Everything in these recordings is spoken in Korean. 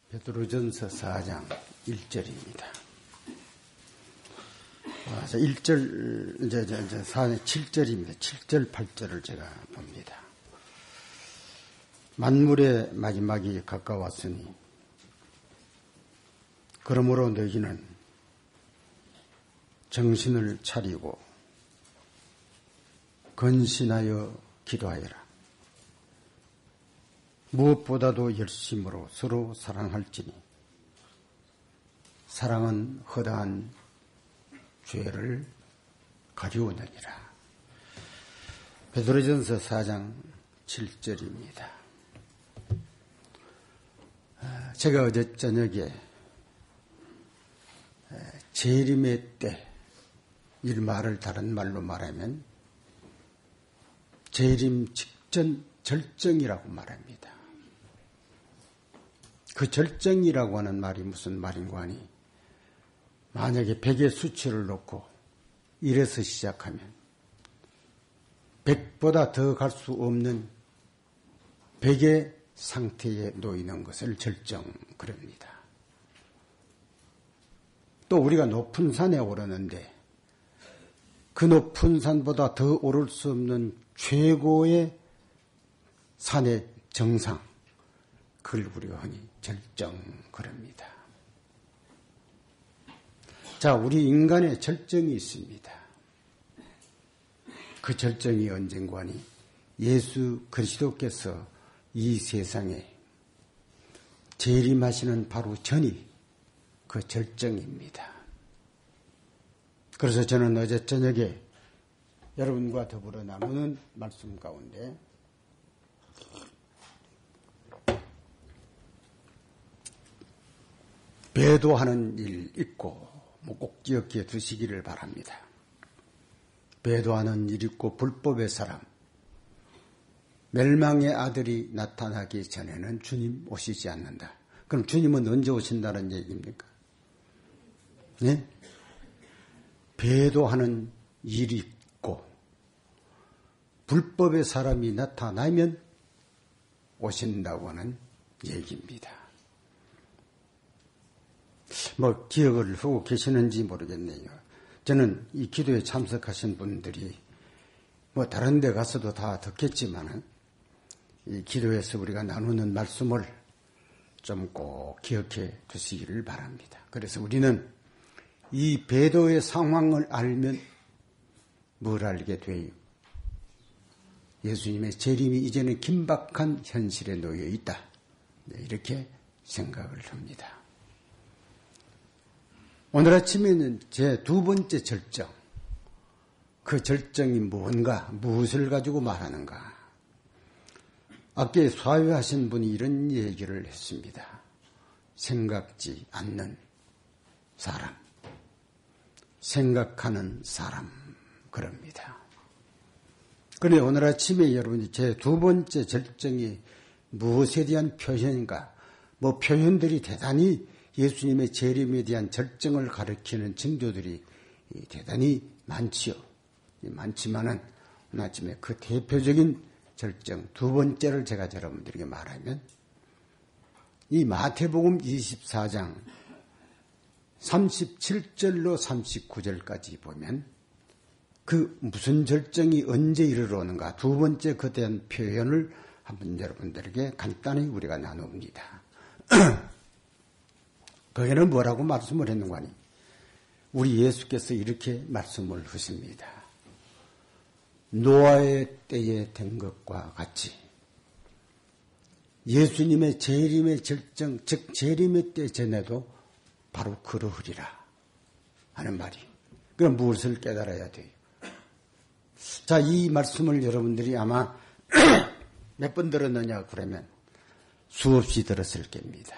베드로전서 4장 1절입니다. 1절, 이제 4장 7절입니다. 7절, 8절을 제가 봅니다. 만물의 마지막이 가까웠으니 그러므로 너희는 정신을 차리고 건신하여 기도하여라. 무엇보다도 열심으로 서로 사랑할지니 사랑은 허다한 죄를 가리우느니라. 베드로전서 4장 7절입니다. 제가 어제 저녁에 재림의 때, 이 말을 다른 말로 말하면 재림 직전 절정이라고 말합니다. 그 절정이라고 하는 말이 무슨 말인가 하니, 만약에 100의 수치를 놓고 1에서 시작하면 100보다 더 갈 수 없는 100의 상태에 놓이는 것을 절정 그럽니다. 또 우리가 높은 산에 오르는데 그 높은 산보다 더 오를 수 없는 최고의 산의 정상, 그걸 우리가 흔히 절정 그럽니다. 자, 우리 인간의 절정이 있습니다. 그 절정이 언젠가 하니 예수 그리스도께서 이 세상에 재림하시는 바로 전이 그 절정입니다. 그래서 저는 어제 저녁에 여러분과 더불어 나누는 말씀 가운데 배도하는 일 있고 꼭 기억해 두시기를 바랍니다. 배도하는 일 있고 불법의 사람, 멸망의 아들이 나타나기 전에는 주님 오시지 않는다. 그럼 주님은 언제 오신다는 얘기입니까? 네? 배도하는 일이 있고 불법의 사람이 나타나면 오신다고 하는 얘기입니다. 뭐 기억을 하고 계시는지 모르겠네요. 저는 이 기도에 참석하신 분들이 뭐 다른 데 가서도 다 듣겠지만은 이 기도에서 우리가 나누는 말씀을 좀 꼭 기억해 두시기를 바랍니다. 그래서 우리는 이 배도의 상황을 알면 뭘 알게 돼요? 예수님의 재림이 이제는 긴박한 현실에 놓여 있다. 이렇게 생각을 합니다. 오늘 아침에는 제 두 번째 절정, 그 절정이 뭔가, 무엇을 가지고 말하는가. 아까 사회하신 분이 이런 얘기를 했습니다. 생각지 않는 사람, 생각하는 사람, 그럽니다. 그런데 오늘 아침에 여러분이 제 두 번째 절정이 무엇에 대한 표현인가, 뭐 표현들이 대단히 예수님의 재림에 대한 절정을 가리키는 징조들이 대단히 많지요. 많지만은 오늘 아침에 그 대표적인 절정 두 번째를 제가 여러분들에게 말하면 이 마태복음 24장 37절로 39절까지 보면 그 무슨 절정이 언제 이르러오는가 두 번째 그에 대한 표현을 한번 여러분들에게 간단히 우리가 나눕니다. 거기는 뭐라고 말씀을 했는가 하니 우리 예수께서 이렇게 말씀을 하십니다. 노아의 때에 된 것과 같이 예수님의 재림의 절정, 즉 재림의 때 전에도 바로 그러하리라 하는 말이. 그럼 무엇을 깨달아야 돼요? 자, 이 말씀을 여러분들이 아마 몇 번 들었느냐 그러면 수없이 들었을 겁니다.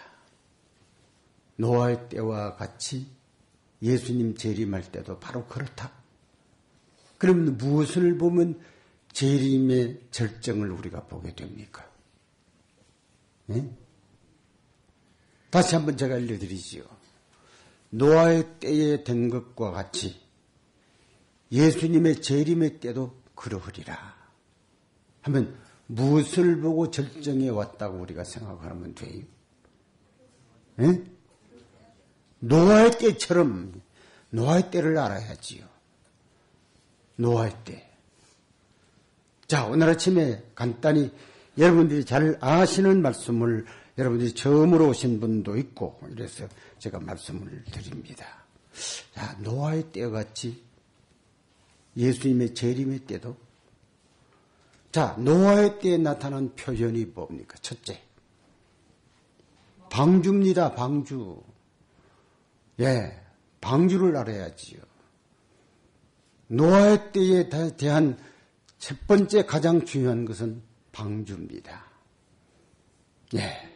노아의 때와 같이 예수님 재림할 때도 바로 그렇다. 그러면 무엇을 보면 재림의 절정을 우리가 보게 됩니까? 네? 다시 한번 제가 알려드리지요. 노아의 때에 된 것과 같이 예수님의 재림의 때도 그러하리라 하면 무엇을 보고 절정에 왔다고 우리가 생각하면 돼요? 에? 노아의 때처럼 노아의 때를 알아야지요. 노아의 때. 자, 오늘 아침에 간단히 여러분들이 잘 아시는 말씀을 여러분들이 처음으로 오신 분도 있고 이래서 제가 말씀을 드립니다. 자, 노아의 때와 같이 예수님의 재림의 때도 자, 노아의 때에 나타난 표현이 뭡니까? 첫째, 방주입니다. 방주. 예, 방주를 알아야지요. 노아의 때에 대한 첫 번째 가장 중요한 것은 방주입니다. 예,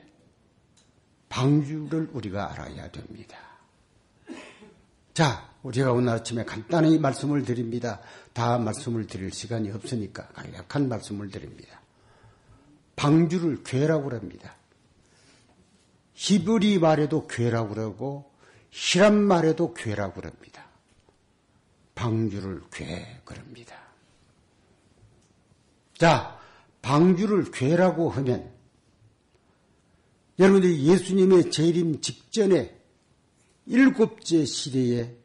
방주를 우리가 알아야 됩니다. 자, 우리가 오늘 아침에 간단히 말씀을 드립니다. 다 말씀을 드릴 시간이 없으니까 간략한 말씀을 드립니다. 방주를 궤라고 합니다. 히브리 말에도 궤라고 그러고 히람 말에도 궤라고 합니다. 방주를 궤 그럽니다. 자, 방주를 궤라고 하면 여러분들이 예수님의 재림 직전에 일곱째 시대에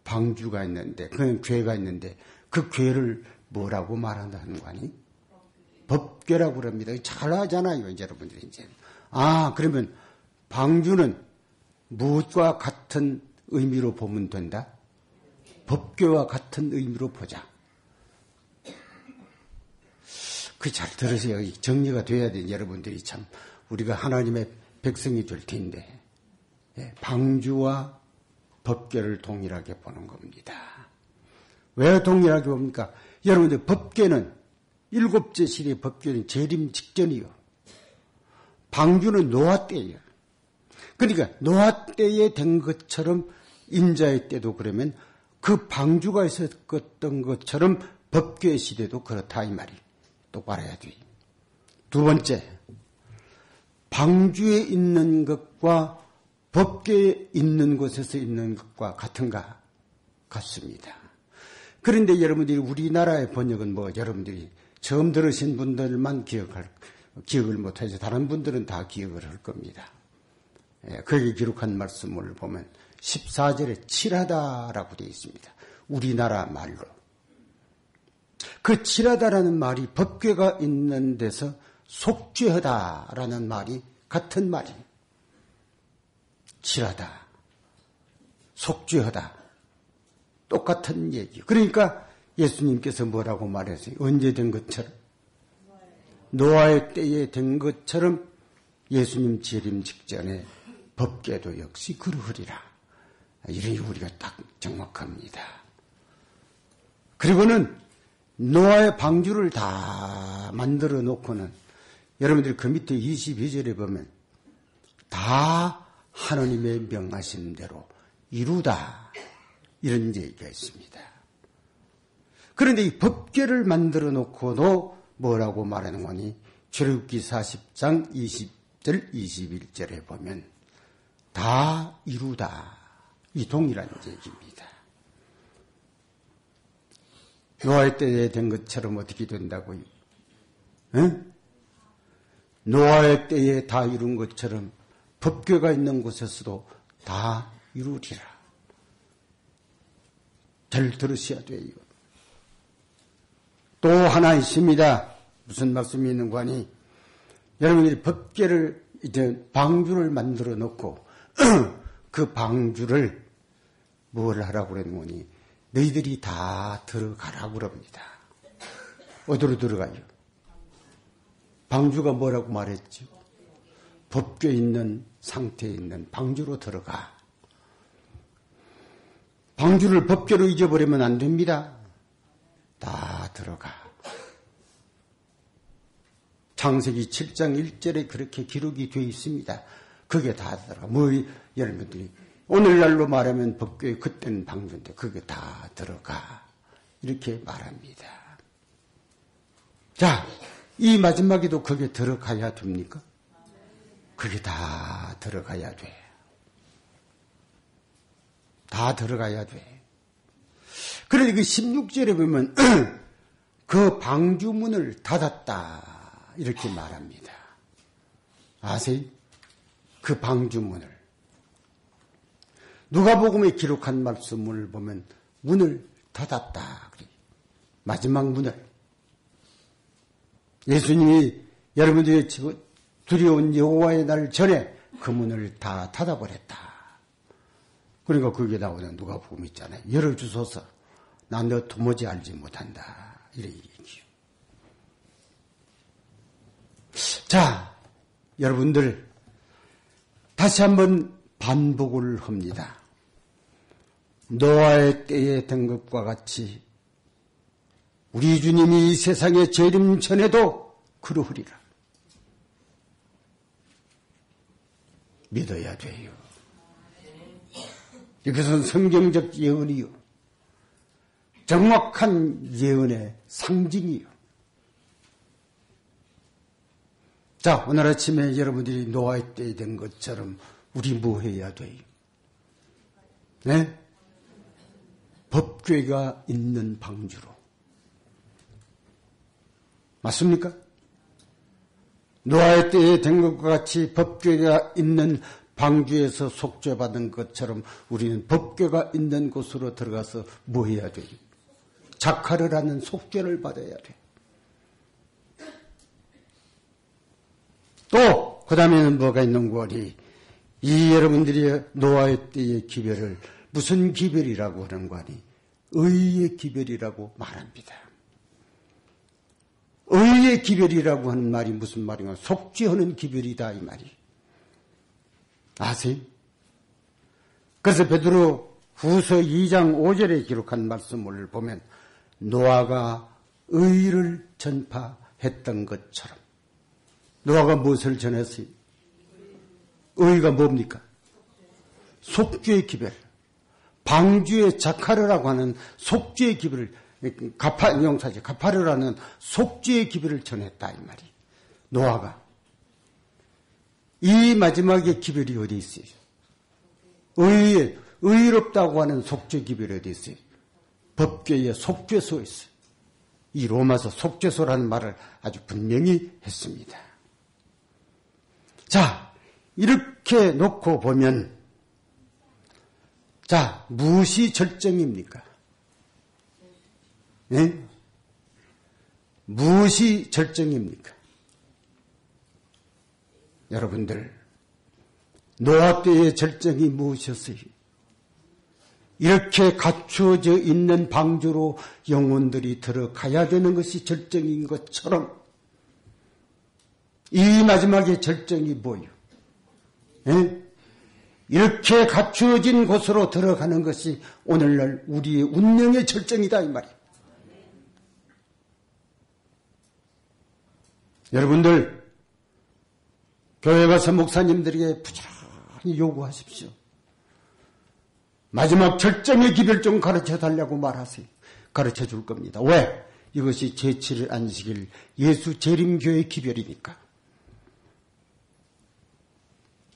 방주가 있는데, 그 궤가 있는데, 그 궤를 뭐라고 말한다는 거 아니? 법궤라고 그럽니다. 잘 하잖아요, 이제 여러분들이 이제. 아, 그러면 방주는 무엇과 같은 의미로 보면 된다? 법궤와 같은 의미로 보자. 그 잘 들으세요. 정리가 돼야 돼. 여러분들이 참 우리가 하나님의 백성이 될 텐데. 방주와 법궤를 동일하게 보는 겁니다. 왜 동일하게 봅니까? 여러분들 법궤는 일곱째 시대 법궤는 재림 직전이요. 방주는 노아 때예요. 그러니까 노아 때에 된 것처럼 인자의 때도 그러면 그 방주가 있었던 것처럼 법궤 시대도 그렇다 이 말이 똑바로 해야 돼. 두 번째, 방주에 있는 것과 법궤에 있는 곳에서 있는 것과 같은가? 같습니다. 그런데 여러분들이 우리나라의 번역은 뭐 여러분들이 처음 들으신 분들만 기억을 못해서 다른 분들은 다 기억을 할 겁니다. 거기 기록한 말씀을 보면 14절에 칠하다라고 되어 있습니다. 우리나라 말로. 그 칠하다라는 말이 법궤가 있는 데서 속죄하다라는 말이 같은 말이에요. 칠하다, 속죄하다, 똑같은 얘기. 그러니까 예수님께서 뭐라고 말했어요? 언제 된 것처럼? 노아의 때에 된 것처럼 예수님 재림 직전에 법궤도 역시 그러하리라. 이러니 우리가 딱 정확합니다. 그리고는 노아의 방주를 다 만들어 놓고는 여러분들이 그 밑에 22절에 보면 다 하나님의 명하신 대로 이루다 이런 얘기가 있습니다. 그런데 이 법궤를 만들어 놓고도 뭐라고 말하는 거니? 출애굽기 40장 20절 21절에 보면 다 이루다 이 동일한 얘기입니다. 노아의 때에 된 것처럼 어떻게 된다고요? 응? 노아의 때에 다 이룬 것처럼 법궤가 있는 곳에서도 다 이루리라. 잘 들으셔야 돼요. 또 하나 있습니다. 무슨 말씀이 있는 거 아니? 여러분들이 법궤를 이제 방주를 만들어 놓고 그 방주를 뭘 하라고 그러는 거니? 너희들이 다 들어가라고 그럽니다. 어디로 들어가요? 방주가 뭐라고 말했죠? 법궤 있는 상태에 있는 방주로 들어가. 방주를 법궤로 잊어버리면 안 됩니다. 다 들어가. 창세기 7장 1절에 그렇게 기록이 되어 있습니다. 그게 다 들어가. 뭐 여러분들이 오늘날로 말하면 법궤 그때는 방주인데 그게 다 들어가. 이렇게 말합니다. 자, 이 마지막에도 그게 들어가야 됩니까? 그게 다 들어가야 돼. 다 들어가야 돼. 그런데 그 16절에 보면 그 방주문을 닫았다 이렇게 말합니다. 아세요? 그 방주문을. 누가복음에 기록한 말씀을 보면 문을 닫았다. 마지막 문을. 예수님이 여러분들이 두려운 여호와의 날 전에 그 문을 다 닫아버렸다. 그러니까 거기에 나오는 누가복음 있잖아요. 열어주소서. 난 너 도무지 알지 못한다. 이런 얘기죠. 자, 여러분들 다시 한번 반복을 합니다. 노아의 때에 된 것과 같이 우리 주님이 이 세상에 재림 전에도 그러하리라. 믿어야 돼요. 이것은 성경적 예언이요. 정확한 예언의 상징이요. 자, 오늘 아침에 여러분들이 노아의 때에 된 것처럼 우리 뭐 해야 돼요? 네? 법궤가 있는 방주로. 맞습니까? 노아의 때에 된 것과 같이 법궤가 있는 방주에서 속죄받은 것처럼 우리는 법궤가 있는 곳으로 들어가서 뭐 해야 돼요? 자카를 하는 속죄를 받아야 돼. 또 그 다음에는 뭐가 있는 거니? 이 여러분들이 노아의 때의 기별을 무슨 기별이라고 하는 거니? 의의 기별이라고 말합니다. 의의 기별이라고 하는 말이 무슨 말인가? 속죄하는 기별이다 이 말이. 아세요? 그래서 베드로 후서 2장 5절에 기록한 말씀을 보면 노아가 의를 전파했던 것처럼 노아가 무엇을 전했어요? 의가 뭡니까? 속죄의 기별. 방주의 자카르라고 하는 속죄의 기별을 용사지 가파르라는 속죄의 기별을 전했다 이 말이. 노아가 이 마지막의 기별이 어디 있어요? 의롭다고 하는 속죄 기별이 어디 있어요? 법궤의 속죄소에 있어요. 이 로마서 속죄소라는 말을 아주 분명히 했습니다. 자, 이렇게 놓고 보면 자, 무엇이 절정입니까? 네? 무엇이 절정입니까? 여러분들, 노아 때의 절정이 무엇이었어요? 이렇게 갖추어져 있는 방주로 영혼들이 들어가야 되는 것이 절정인 것처럼 이 마지막의 절정이 뭐예요? 네? 이렇게 갖추어진 곳으로 들어가는 것이 오늘날 우리의 운명의 절정이다 이 말이에요. 여러분들 교회 가서 목사님들에게 부지런히 요구하십시오. 마지막 절정의 기별 좀 가르쳐달라고 말하세요. 가르쳐 줄 겁니다. 왜? 이것이 제7일 안식일 예수 재림교의 기별이니까.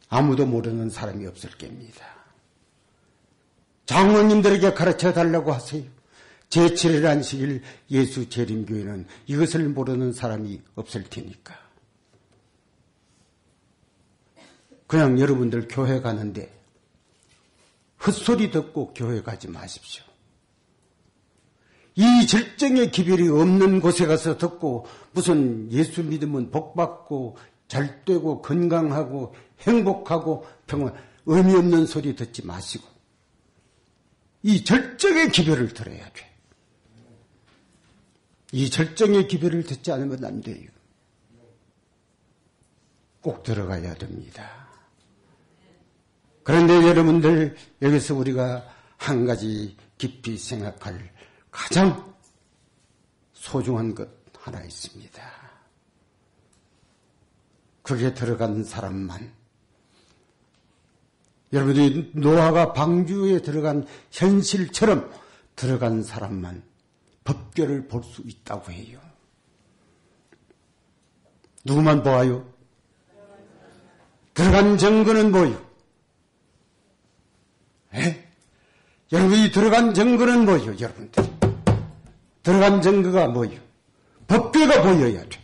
아무도 모르는 사람이 없을 겁니다. 장로님들에게 가르쳐달라고 하세요. 제7일 안식일 예수 재림교회는 이것을 모르는 사람이 없을 테니까. 그냥 여러분들 교회 가는데 헛소리 듣고 교회 가지 마십시오. 이 절정의 기별이 없는 곳에 가서 듣고 무슨 예수 믿으면 복받고 잘되고 건강하고 행복하고 평안, 의미 없는 소리 듣지 마시고 이 절정의 기별을 들어야 돼. 이 절정의 기별을 듣지 않으면 안 돼요. 꼭 들어가야 됩니다. 그런데 여러분들 여기서 우리가 한 가지 깊이 생각할 가장 소중한 것 하나 있습니다. 그게 들어간 사람만, 여러분들이 노아가 방주에 들어간 현실처럼 들어간 사람만 법궤를 볼 수 있다고 해요. 누구만 보아요? 들어간 증거는 뭐요? 여러분이 들어간 증거는 뭐요, 여러분들? 들어간 증거가 뭐요? 법궤가 보여야 돼.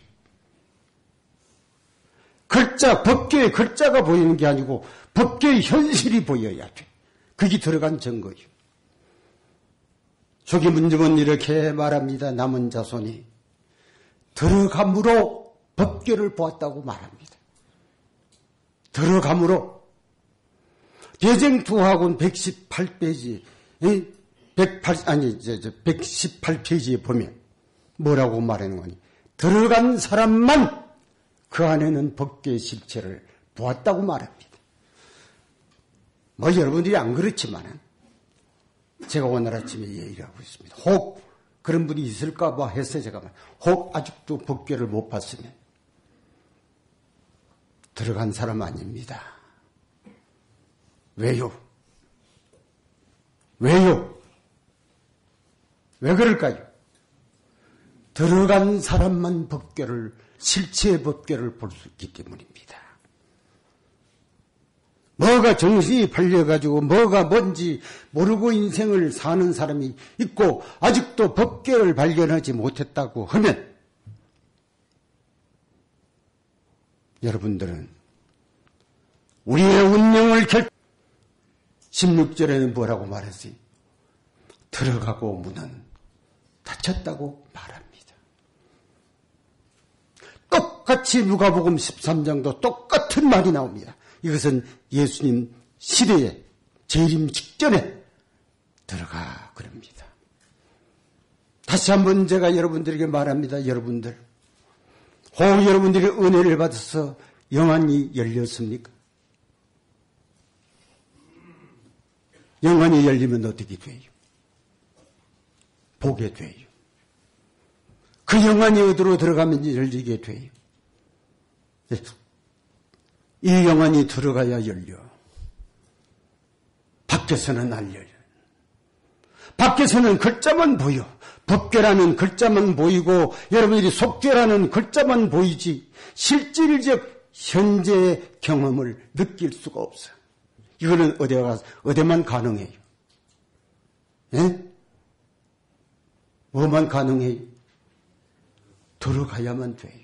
법궤의 글자가 보이는 게 아니고 법궤의 현실이 보여야 돼. 그게 들어간 증거예요. 조기문정은 이렇게 말합니다. 남은 자손이 들어감으로 법궤를 보았다고 말합니다. 들어감으로. 대쟁투학원 118페이지 118페이지에 보면 뭐라고 말하는 거니? 들어간 사람만 그 안에는 법궤의 실체를 보았다고 말합니다. 뭐 여러분들이 안 그렇지만은 제가 오늘 아침에 얘기하고 있습니다. 혹 그런 분이 있을까 봐 해서 제가 혹 아직도 법궤를 못 봤으면 들어간 사람 아닙니다. 왜요? 왜요? 왜 그럴까요? 들어간 사람만 실체의 법궤를 볼 수 있기 때문입니다. 뭐가 정신이 팔려가지고 뭐가 뭔지 모르고 인생을 사는 사람이 있고 아직도 법궤를 발견하지 못했다고 하면 여러분들은 우리의 운명을 16절에는 뭐라고 말했어요? 들어가고 문은 닫혔다고 말합니다. 똑같이 누가복음 13장도 똑같은 말이 나옵니다. 이것은 예수님 시대에 재림 직전에 들어가 그럽니다. 다시 한번 제가 여러분들에게 말합니다. 여러분들, 혹 여러분들이 은혜를 받아서 영안이 열렸습니까? 영안이 열리면 어떻게 돼요? 보게 돼요. 그 영안이 어디로 들어가면 열리게 돼요. 이 영안이 들어가야 열려. 밖에서는 안 열려. 밖에서는 글자만 보여. 법궤라는 글자만 보이고 여러분들이 속죄라는 글자만 보이지 실질적 현재의 경험을 느낄 수가 없어. 이거는 어디만 가능해요? 예? 뭐만 가능해요? 들어가야만 돼요.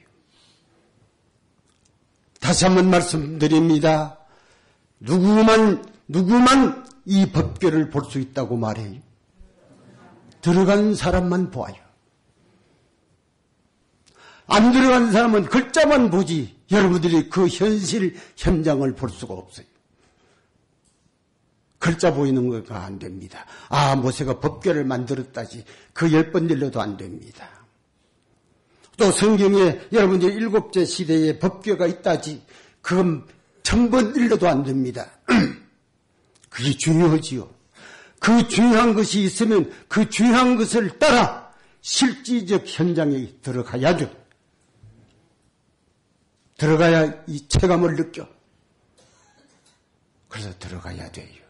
다시 한번 말씀드립니다. 누구만 이 법궤를 볼 수 있다고 말해요. 들어간 사람만 보아요. 안 들어간 사람은 글자만 보지 여러분들이 그 현장을 볼 수가 없어요. 글자 보이는 거가 안 됩니다. 모세가 법궤를 만들었다지 그 10번 들려도 안 됩니다. 또 성경에 여러분들 7째 시대에 법궤가 있다지 그건 1000번 들려도 안 됩니다. 그게 중요하지요. 그 중요한 것이 있으면 그 중요한 것을 따라 실질적 현장에 들어가야죠. 들어가야 이 체감을 느껴. 그래서 들어가야 돼요.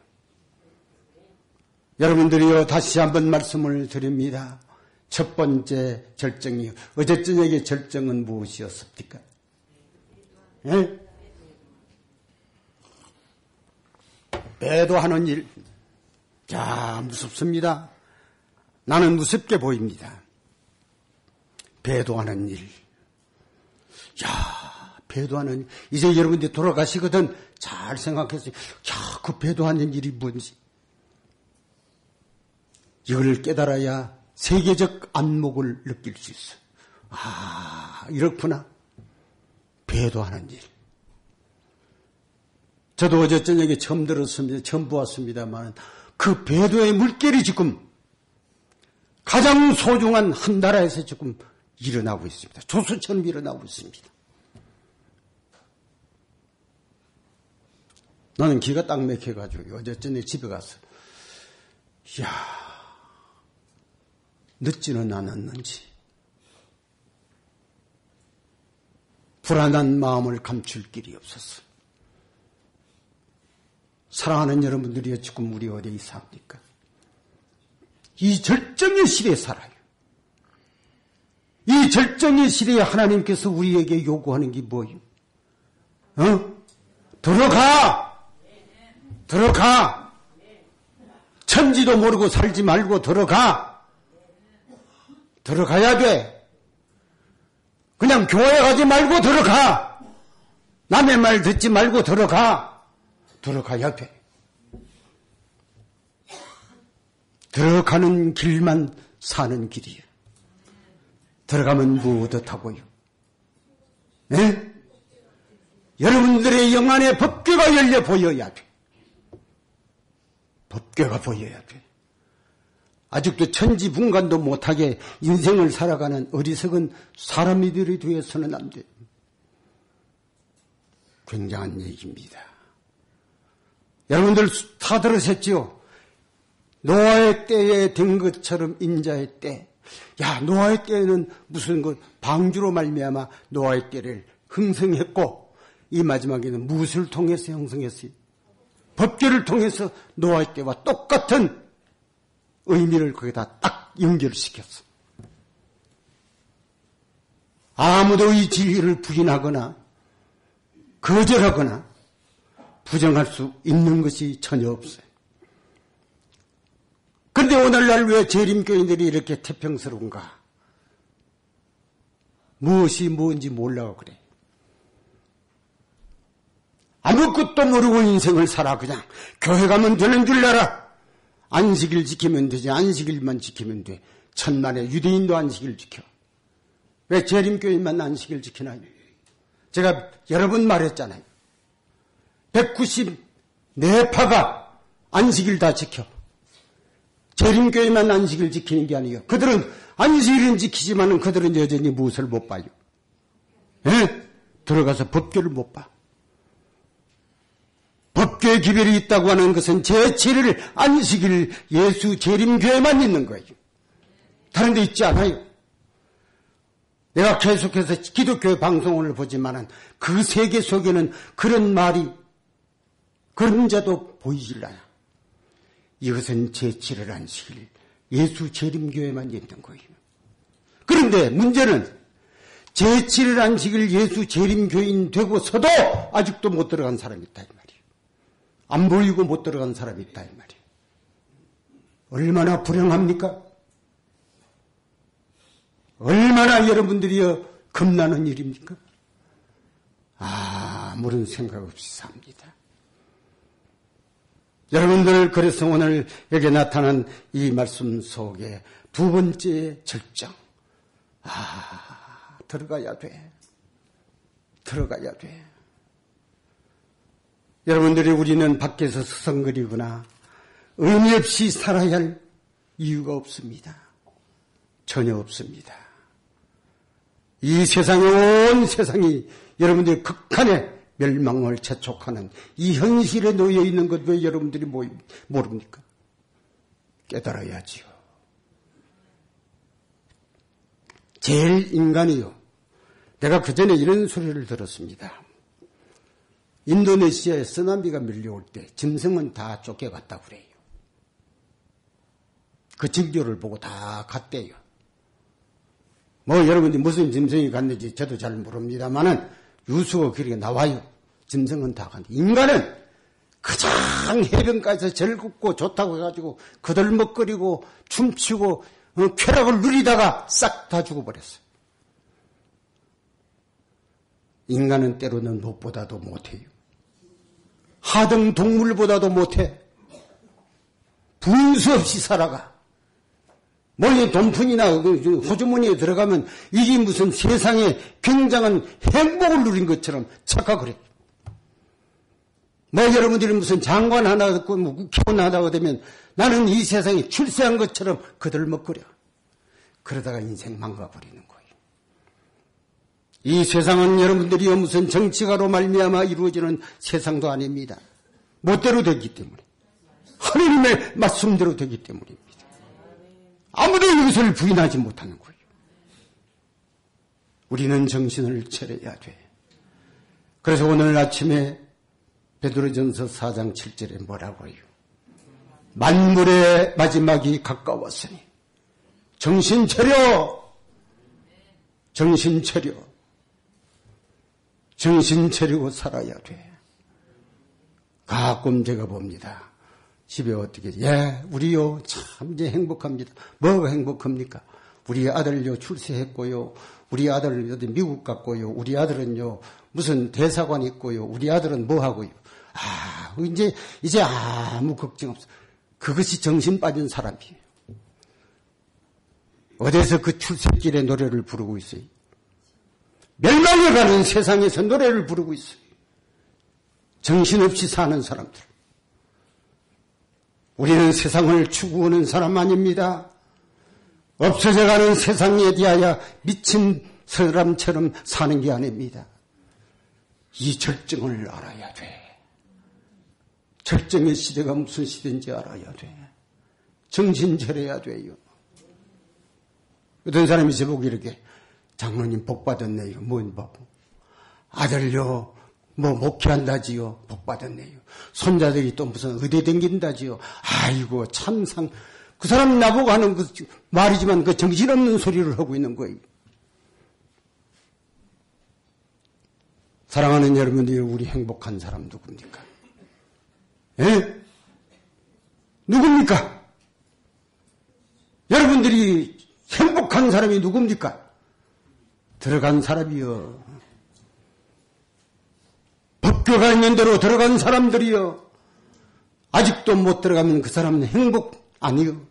여러분들이요, 다시 한번 말씀을 드립니다. 첫 번째 절정이, 어제 저녁의 절정은 무엇이었습니까? 예? 배도하는 일. 자, 무섭습니다. 나는 무섭게 보입니다. 배도하는 일. 배도하는 일. 이제 여러분들이 돌아가시거든 잘 생각했어요. 그 배도하는 일이 뭔지. 이걸 깨달아야 세계적 안목을 느낄 수 있어. 이렇구나. 배도하는 일. 저도 어제 저녁에 처음 들었습니다. 처음 보았습니다만 그 배도의 물결이 지금 가장 소중한 한 나라에서 지금 일어나고 있습니다. 조수처럼 일어나고 있습니다. 나는 기가 딱 막혀가지고 어제 저녁에 집에 가서 늦지는 않았는지 불안한 마음을 감출 길이 없었어. 사랑하는 여러분들이 지금 우리 어디에 삽니까? 이 절정의 시대에 살아요. 이 절정의 시대에 하나님께서 우리에게 요구하는 게 뭐예요? 들어가! 들어가! 천지도 모르고 살지 말고 들어가! 들어가야 돼! 그냥 교회 가지 말고 들어가! 남의 말 듣지 말고 들어가! 들어가야 돼. 들어가는 길만 사는 길이에요. 들어가면 무엇하고요? 네? 여러분들의 영 안에 법궤가 열려 보여야 돼. 법궤가 보여야 돼. 아직도 천지분간도 못하게 인생을 살아가는 어리석은 사람들이 되어서는 안 돼. 굉장한 얘기입니다. 여러분들 다 들으셨지요? 노아의 때에 된 것처럼 인자의 때. 야, 노아의 때에는 무슨 방주로 말미암아 노아의 때를 형성했고, 이 마지막에는 무엇을 통해서 형성했어요? 법궤를 통해서 노아의 때와 똑같은 의미를 거기다 딱 연결시켰어. 아무도 이 진리를 부인하거나 거절하거나 부정할 수 있는 것이 전혀 없어요. 그런데 오늘날 왜 재림교인들이 이렇게 태평스러운가? 무엇이 뭔지 몰라고 그래. 아무것도 모르고 인생을 살아. 그냥 교회 가면 되는 줄 알아. 안식일 지키면 되지. 안식일만 지키면 돼. 천만에 유대인도 안식일 지켜. 왜 재림교인만 안식일 지키나요? 제가 여러 번 말했잖아요. 194파가 안식일 다 지켜. 재림교회만 안식일 지키는 게 아니에요. 그들은 안식일은 지키지만 그들은 여전히 무엇을 못 봐요? 예? 들어가서 법궤를 못 봐. 법궤 기별이 있다고 하는 것은 제7일 안식일 예수 재림교회만 있는 거예요. 다른 데 있지 않아요. 내가 계속해서 기독교 방송을 보지만은 그 세계 속에는 그런 말이 그런 자도 보이질 않아. 이것은 제7일 안식일 예수 재림교회만 있는 거예요. 그런데 문제는 제7일 안식일 예수 재림교인 되고서도 아직도 못 들어간 사람이 있다 이 말이에요. 안 보이고 못 들어간 사람이 있다 이 말이에요. 얼마나 불행합니까? 얼마나 여러분들이 겁나는 일입니까? 아무런 생각 없이 삽니다. 여러분들, 그래서 오늘 여기 나타난 이 말씀 속에 두 번째 절정. 들어가야 돼. 들어가야 돼. 여러분들이 우리는 밖에서 서성거리거나 의미 없이 살아야 할 이유가 없습니다. 전혀 없습니다. 이 세상에 온 세상이 여러분들의 극한의 멸망을 재촉하는 이 현실에 놓여 있는 것 왜 여러분들이 모릅니까? 깨달아야지요. 제일 인간이요. 내가 그전에 이런 소리를 들었습니다. 인도네시아에 쓰나미가 밀려올 때 짐승은 다 쫓겨갔다고 그래요. 그 징조를 보고 다 갔대요. 여러분들이 무슨 짐승이 갔는지 저도 잘 모릅니다만은 유수가 그렇게 나와요. 짐승은 다 간다. 인간은 가장 해변가에서 즐겁고 좋다고 해가지고 거들먹거리고 춤추고 쾌락을 누리다가 싹 다 죽어버렸어요. 인간은 때로는 무엇보다도 못해요. 하등 동물보다도 못해. 분수 없이 살아가. 돈푼이나 호주머니에 들어가면 이게 무슨 세상에 굉장한 행복을 누린 것처럼 착각을 해요. 여러분들이 무슨 장관 하나 듣고 국회의원 하다가 되면 나는 이 세상에 출세한 것처럼 거들먹거려. 그러다가 인생 망가버리는 거예요. 이 세상은 여러분들이 무슨 정치가로 말미암아 이루어지는 세상도 아닙니다. 멋대로 되기 때문에. 하나님의 말씀대로 되기 때문입니다. 아무도 이것을 부인하지 못하는 거예요. 우리는 정신을 차려야 돼. 그래서 오늘 아침에 베드로전서 4장 7절에 뭐라고 해요? 만물의 마지막이 가까웠으니 정신 차려! 정신 차려! 정신 차리고 살아야 돼. 가끔 제가 봅니다. 집에 어떻게, 우리요, 참 이제 행복합니다. 뭐가 행복합니까? 우리 아들요, 출세했고요. 우리 아들 어디 미국 갔고요. 우리 아들은요, 무슨 대사관 있고요. 우리 아들은 뭐 하고요. 이제 아무 걱정 없어. 그것이 정신 빠진 사람이에요. 어디서 그 출세길의 노래를 부르고 있어요? 멸망해가는 세상에서 노래를 부르고 있어요. 정신없이 사는 사람들. 우리는 세상을 추구하는 사람 아닙니다. 없어져가는 세상에 대하여 미친 사람처럼 사는 게 아닙니다. 이 절정을 알아야 돼. 절정의 시대가 무슨 시대인지 알아야 돼. 정신 차려야 돼요. 어떤 사람이 저보고 이렇게, 장로님 복 받았네요. 뭔 복? 아들요, 목회한다지요. 복 받았네요. 손자들이 또 무슨 의대 댕긴다지요. 아이고, 참상. 그 사람 나보고 하는 그 말이지만 그 정신없는 소리를 하고 있는 거예요. 사랑하는 여러분들이 우리 행복한 사람 누굽니까? 누굽니까? 여러분들이 행복한 사람이 누굽니까? 들어간 사람이요. 법교가 있는 대로 들어간 사람들이요. 아직도 못 들어가면 그 사람은 행복 아니요.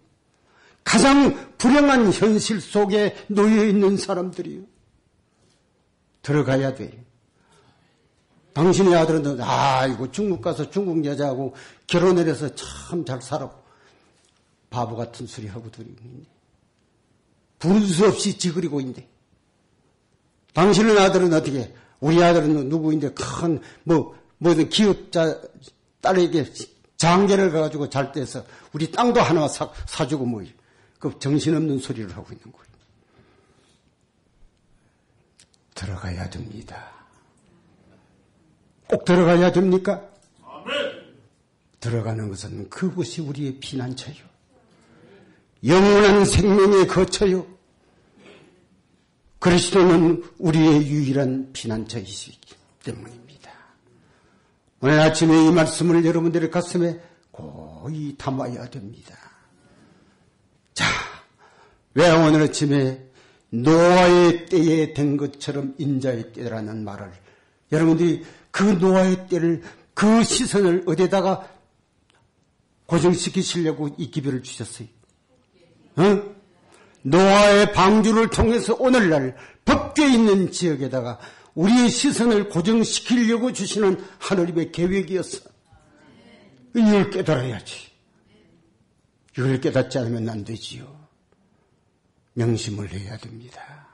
가장 불행한 현실 속에 놓여 있는 사람들이요. 들어가야 돼요. 당신의 아들은 이거 중국 가서 중국 여자하고 결혼을 해서 참 잘 살아. 바보 같은 소리 하고 들이고 있네. 부를 수 없이 지그리고 있는데. 당신의 아들은 어떻게? 우리 아들은 누구인데 무슨 기업자 딸에게 장계를 가가지고 잘 떼서 우리 땅도 하나 사주고 그 정신없는 소리를 하고 있는 거예요. 들어가야 됩니다. 꼭 들어가야 됩니까? 아멘. 들어가는 것은 그곳이 우리의 피난처요. 영원한 생명의 거처요. 그리스도는 우리의 유일한 피난처이시기 때문입니다. 오늘 아침에 이 말씀을 여러분들의 가슴에 고이 담아야 됩니다. 자, 왜 오늘 아침에 노아의 때에 된 것처럼 인자의 때라는 말을 여러분들이 그 노아의 때를 그 시선을 어디다가 고정시키시려고 이 기별을 주셨어요. 노아의 방주를 통해서 오늘날 법궤 있는 지역에다가 우리의 시선을 고정시키려고 주시는 하나님의 계획이었어. 이걸 깨달아야지. 이걸 깨닫지 않으면 안 되지요. 명심을 해야 됩니다.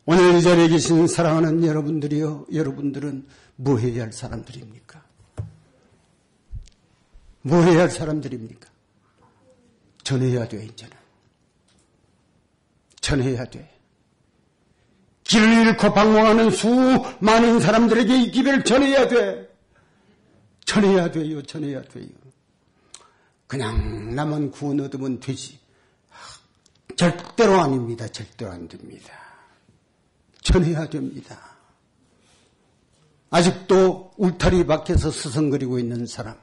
오늘 이 자리에 계신 사랑하는 여러분들이요, 여러분들은 뭐 해야 할 사람들입니까? 뭐 해야 할 사람들입니까? 전해야 돼, 이제는. 전해야 돼. 길을 잃고 방황하는 수많은 사람들에게 이 기별을 전해야 돼. 전해야 돼요, 전해야 돼요. 그냥 나만 구원 얻으면 되지. 절대로 아닙니다. 절대로 안 됩니다. 전해야 됩니다. 아직도 울타리 밖에서 서성거리고 있는 사람,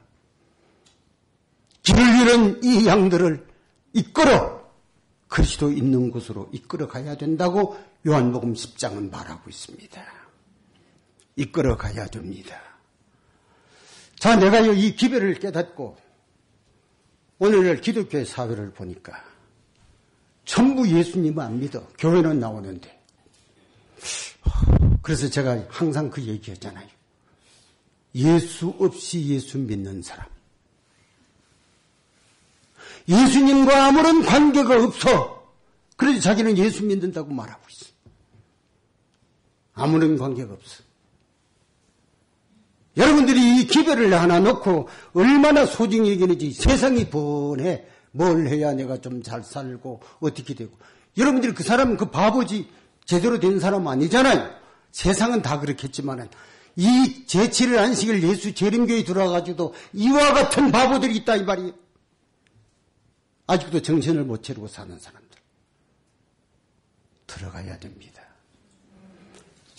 길을 잃은 이 양들을 이끌어 그리스도 있는 곳으로 이끌어 가야 된다고 요한복음 10장은 말하고 있습니다. 이끌어 가야 됩니다. 자, 내가 이 기별을 깨닫고 오늘날 기독교의 사회를 보니까 전부 예수님을 안 믿어. 교회는 나오는데. 그래서 제가 항상 그 얘기했잖아요. 예수 없이 예수 믿는 사람. 예수님과 아무런 관계가 없어. 그래서 자기는 예수 믿는다고 말하고 있어. 아무런 관계가 없어. 여러분들이 이 기별을 하나 놓고 얼마나 소중히 여기는지. 세상이 번해. 뭘 해야 내가 좀 잘 살고 어떻게 되고. 여러분들이 그 사람은 그 바보지 제대로 된 사람 아니잖아요. 세상은 다 그렇겠지만은 이 제7일 안식일 예수 재림교에 들어와가지고도 이와 같은 바보들이 있다 이 말이에요. 아직도 정신을 못 차리고 사는 사람들. 들어가야 됩니다.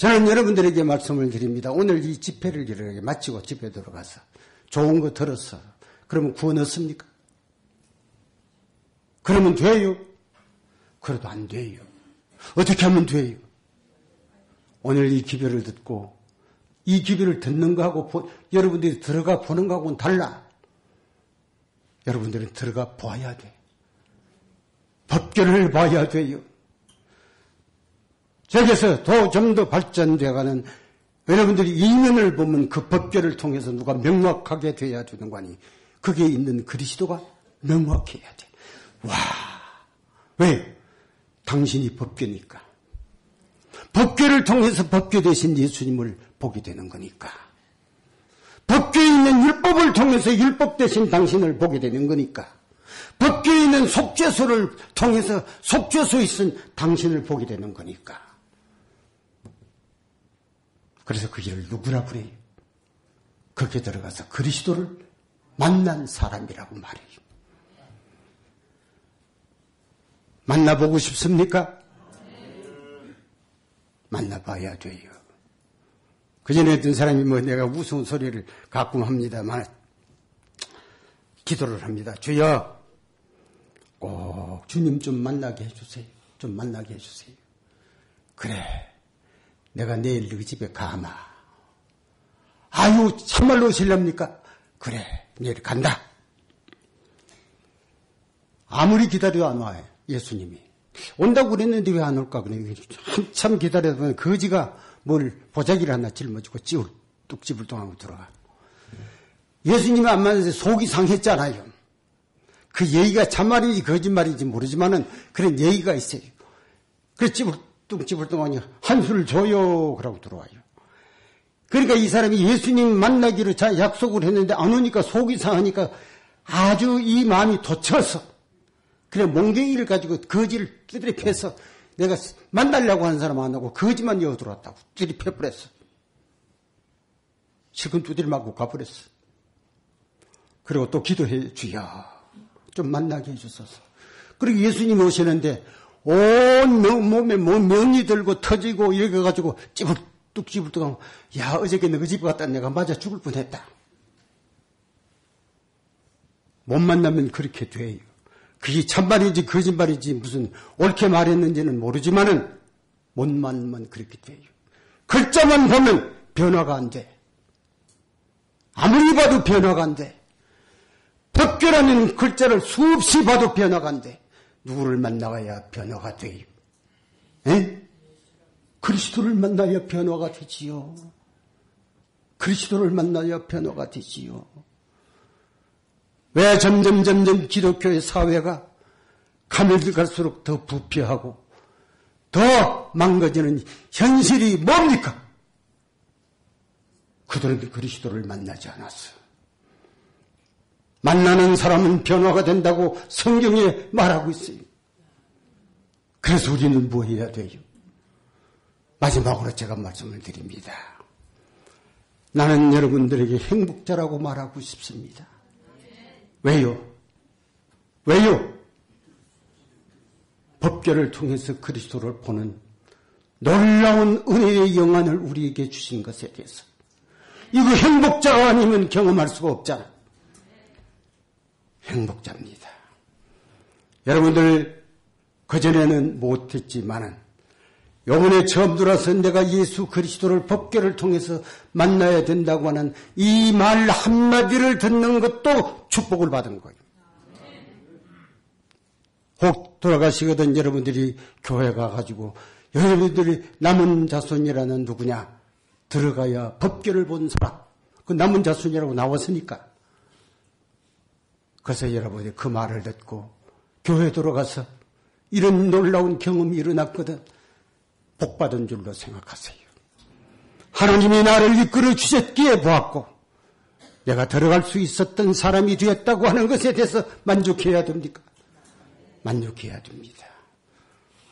저는 여러분들에게 말씀을 드립니다. 오늘 이 집회를 이렇게 마치고 집에 들어가서 좋은 거 들었어. 그러면 구원 얻습니까? 그러면 돼요? 그래도 안 돼요. 어떻게 하면 돼요? 오늘 이 기별을 듣고 이 기별을 듣는 거하고 여러분들이 들어가 보는 거하고는 달라. 여러분들은 들어가 봐야 돼. 법궤를 봐야 돼요. 저기서 좀 더 발전되어가는 여러분들이 이면을 보면 그 법궤를 통해서 누가 명확하게 돼야 되는 거 아니. 거기에 있는 그리스도가 명확해야 돼. 와, 왜? 당신이 법궤니까. 법궤를 통해서 법궤 되신 예수님을 보게 되는 거니까. 법궤에 있는 율법을 통해서 율법 되신 당신을 보게 되는 거니까. 법궤에 있는 속죄소를 통해서 속죄소에 있은 당신을 보게 되는 거니까. 그래서 그 길을 누구라 그래요? 거기에 들어가서 그리스도를 만난 사람이라고 말해요. 만나보고 싶습니까? 만나봐야 돼요. 그전에 어떤 사람이 내가 우스운 소리를 가끔 합니다만 기도를 합니다. 주여 꼭 주님 좀 만나게 해주세요. 좀 만나게 해주세요. 그래 내가 내일 너희 집에 가마. 아유 참말로 오실랍니까? 그래 내일 간다. 아무리 기다려도 안 와요. 예수님이. 온다고 그랬는데 왜 안 올까? 그래. 한참 기다려다 보면 거지가 뭘 보자기를 하나 짊어지고 뚝지불통하고 들어가. 예수님이 안 만나서 속이 상했잖아요. 그 예의가 참말인지 거짓말인지 모르지만은 그런 예의가 있어요. 그래서 뚝지불통하니 한술 줘요. 그러고 들어와요. 그러니까 이 사람이 예수님 만나기로 약속을 했는데 안 오니까 속이 상하니까 아주 이 마음이 도쳐서 그래 몽둥이를 가지고 거지를 두드려 패서 내가 만나려고 하는 사람 안 하고 거지만 이어 들어왔다고 두드려 패버렸어. 실컷 두드려 맞고 가버렸어. 그리고 또 기도해 주여 좀 만나게 해주소서. 그리고 예수님이 오시는데 온 몸에 명이 들고 터지고 이렇게 가지고 찌불뚝하고 야 어저께 너희 집 갔다 내가 맞아 죽을 뻔했다. 못 만나면 그렇게 돼요. 그게 참말인지 거짓말인지 무슨 옳게 말했는지는 모르지만은 못 만나면 그렇게 돼요. 글자만 보면 변화가 안 돼. 아무리 봐도 변화가 안 돼. 법궤라는 글자를 수없이 봐도 변화가 안 돼. 누구를 만나야 변화가 돼요? 에? 그리스도를 만나야 변화가 되지요. 그리스도를 만나야 변화가 되지요. 왜 점점 기독교의 사회가 가면 갈수록 더 부패하고 더 망가지는 현실이 뭡니까? 그들은 그리스도를 만나지 않았어. 만나는 사람은 변화가 된다고 성경에 말하고 있어요. 그래서 우리는 뭐 해야 돼요? 마지막으로 제가 말씀을 드립니다. 나는 여러분들에게 행복자라고 말하고 싶습니다. 왜요? 왜요? 법궤를 통해서 그리스도를 보는 놀라운 은혜의 영안을 우리에게 주신 것에 대해서 이거 행복자가 아니면 경험할 수가 없잖아. 행복자입니다. 여러분들 그전에는 못했지만은 요번에 처음 들어서 내가 예수 그리스도를 법궤를 통해서 만나야 된다고 하는 이 말 한마디를 듣는 것도 축복을 받은 거예요. 혹 돌아가시거든 여러분들이 교회 가가지고 여러분들이 남은 자손이라는 누구냐 들어가야 법궤를 본 사람 그 남은 자손이라고 나왔으니까 그래서 여러분이 그 말을 듣고 교회 들어가서 이런 놀라운 경험이 일어났거든. 복받은 줄로 생각하세요. 하나님이 나를 이끌어 주셨기에 보았고 내가 들어갈 수 있었던 사람이 되었다고 하는 것에 대해서 만족해야 됩니까? 만족해야 됩니다.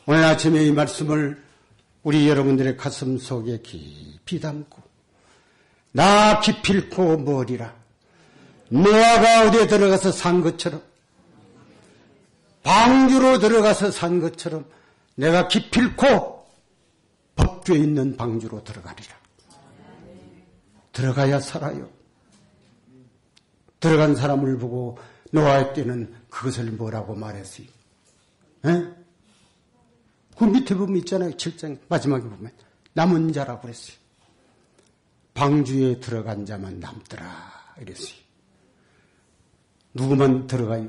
오늘 아침에 이 말씀을 우리 여러분들의 가슴 속에 깊이 담고 나 기필코 머리라 노아가 어디에 들어가서 산 것처럼 방주로 들어가서 산 것처럼 내가 기필코 법궤 있는 방주로 들어가리라. 들어가야 살아요. 들어간 사람을 보고 노아의 때는 그것을 뭐라고 말했어요? 에? 그 밑에 보면 있잖아요. 7장 마지막에 보면 남은 자라고 그랬어요. 방주에 들어간 자만 남더라 이랬어요. 누구만 들어가요?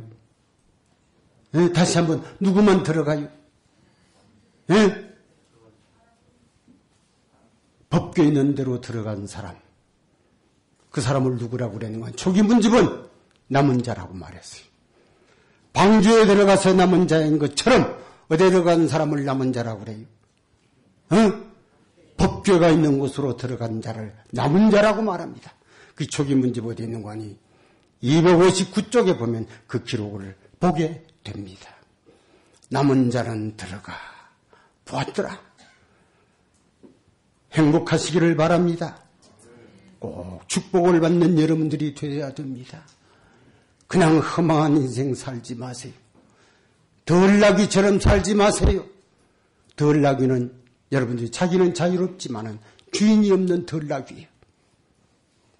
에? 다시 한번 누구만 들어가요? 에? 법궤 있는 대로 들어간 사람. 그 사람을 누구라고 그랬는가? 초기 문집은 남은 자라고 말했어요. 방주에 들어가서 남은 자인 것처럼 어디에 들어간 사람을 남은 자라고 그래요? 법궤가 있는 곳으로 들어간 자를 남은 자라고 말합니다. 그 초기 문집 어디 있는 거 아니? 259쪽에 보면 그 기록을 보게 됩니다. 남은 자는 들어가 보았더라. 행복하시기를 바랍니다. 꼭 축복을 받는 여러분들이 되어야 됩니다. 그냥 허망한 인생 살지 마세요. 덜나귀처럼 살지 마세요. 덜나귀는 여러분들이 자기는 자유롭지만은 주인이 없는 덜나귀예요.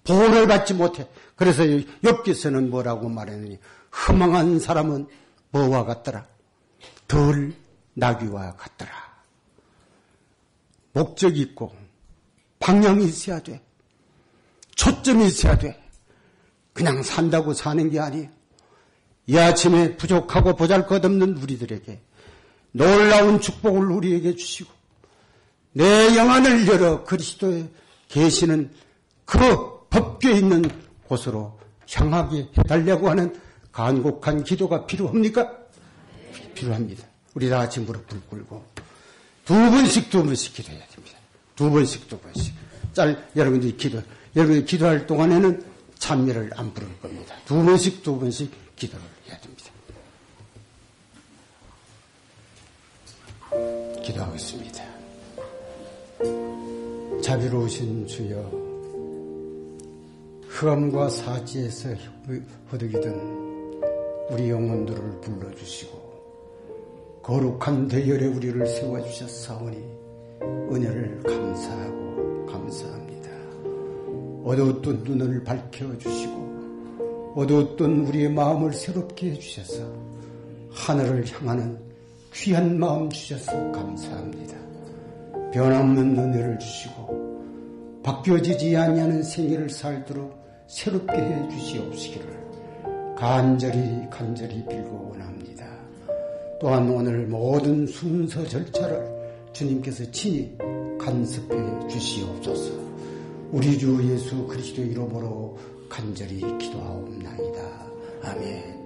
보호를 받지 못해. 그래서 욥기서는 뭐라고 말했느니 허망한 사람은 뭐와 같더라? 덜나귀와 같더라. 목적이 있고 방향이 있어야 돼. 초점이 있어야 돼. 그냥 산다고 사는 게 아니에요. 이 아침에 부족하고 보잘것없는 우리들에게 놀라운 축복을 우리에게 주시고 내 영안을 열어 그리스도에 계시는 그 법궤에 있는 곳으로 향하게 해달라고 하는 간곡한 기도가 필요합니까? 필요합니다. 우리 다 같이 무릎 꿇고 두 번씩 기도해야 됩니다. 두 번씩. 여러분들이 기도할 동안에는 찬미를 안 부를 겁니다. 두 번씩 기도를 해야 됩니다. 기도하겠습니다. 자비로우신 주여, 흑암과 사지에서 허덕이던 우리 영혼들을 불러주시고 거룩한 대열에 우리를 세워주셨사오니 은혜를 감사하고 감사합니다. 어두웠던 눈을 밝혀주시고 어두웠던 우리의 마음을 새롭게 해주셔서 하늘을 향하는 귀한 마음 주셔서 감사합니다. 변함없는 은혜를 주시고 바뀌어지지 아니하는 생애를 살도록 새롭게 해주시옵시기를 간절히 빌고 원합니다. 또한 오늘 모든 순서 절차를 주님께서 친히 간섭해 주시옵소서. 우리 주 예수 그리스도 이름으로 간절히 기도하옵나이다. 아멘.